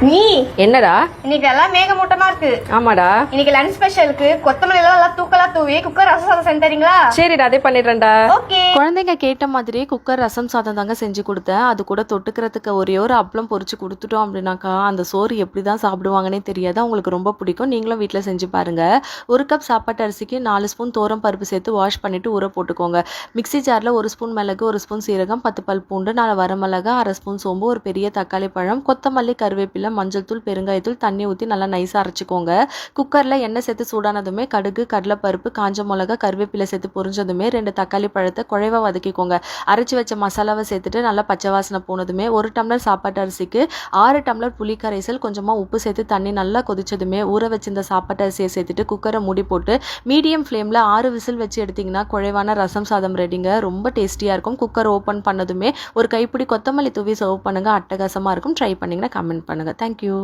நீ என்னடா? இன்னைக்கு எல்லாம் மேகமூட்டமா இருக்கு. ஆமாடா. இன்னைக்கு லஞ்ச் ஸ்பெஷலுக்கு கொத்தமல்லி எல்லாம் தூக்கலா தூவி குக்கர் ரசம் சாதம் செஞ்சு தரீங்களா? சரிடா, அதே பண்ணிடுறேன்டா. ஓகே. குழந்தைங்க கேட்ட மாதிரியே குக்கர் ரசம் சாதம் தாங்க செஞ்சு கொடுத்தேன். அது கூட தொட்டுக்கிறதுக்கு ஒரே ஒரு அப்பளம் பொரிச்சு கொடுத்துட்டோம் அப்படின்னாக்கா அந்த சோறு எப்படி தான் சாப்பிடுவாங்கன்னே தெரியாது. அவங்களுக்கு ரொம்ப பிடிக்கும். நீங்களும் வீட்டில் செஞ்சு பாருங்க. ஒரு கப் சாப்பாட்டு அரிசிக்கு 4 ஸ்பூன் தோரம் பருப்பு சேர்த்து வாஷ் பண்ணிட்டு ஊற போட்டுக்கோங்க. மிக்ஸி ஜாரில் 1 ஸ்பூன் மிளகு, 1 ஸ்பூன் சீரகம், 10 பல் பூண்டு, 4 வரமிளகா, 1/2 ஸ்பூன் சோம்பு, ஒரு பெரிய தக்காளி பழம், கொத்தமல்லி, கருவேப்பிலை, மஞ்சள் தூள், பெருங்காயத்தூள், தண்ணி ஊற்றி நல்லா நைஸாக அரைச்சிக்கோங்க. குக்கரில் எண்ணெய் சேர்த்து சூடானதுமே கடுகு, கடலைப்பருப்பு, காஞ்ச மிளகா, கருவேப்பிலை சேர்த்து பொரிஞ்சதுமே 2 தக்காளி பழத்தை குழைவாக வதக்கிக்கோங்க. அரைச்சி வச்ச மசாலாவை சேர்த்துட்டு நல்லா பச்சை வாசனை போனதுமே 1 டம்ளர் சாப்பாட்டு அரிசிக்கு 6 டம்ளர் புளி கரைசல், கொஞ்சமாக உப்பு சேர்த்து தண்ணி நல்லா கொதிச்சதுமே ஊற வச்சிருந்த சாப்பாட்டு அரிசியை சேர்த்துட்டு குக்கரை மூடி போட்டு மீடியம் ஃப்ளேமில் 6 விசில் வச்சு எடுத்திங்கன்னா குழைவான ரசம் சாதம் ரெடிங்க. ரொம்ப டேஸ்டியாக இருக்கும். குக்கர் ஓப்பன் பண்ணதுமே ஒரு கைப்பிடி கொத்தமல்லி தூவி சர்வ் பண்ணுங்கள். அட்டகாசமாக இருக்கும். ட்ரை பண்ணிங்கன்னா கமெண்ட் பண்ணுங்கள். தேங்க்யூ.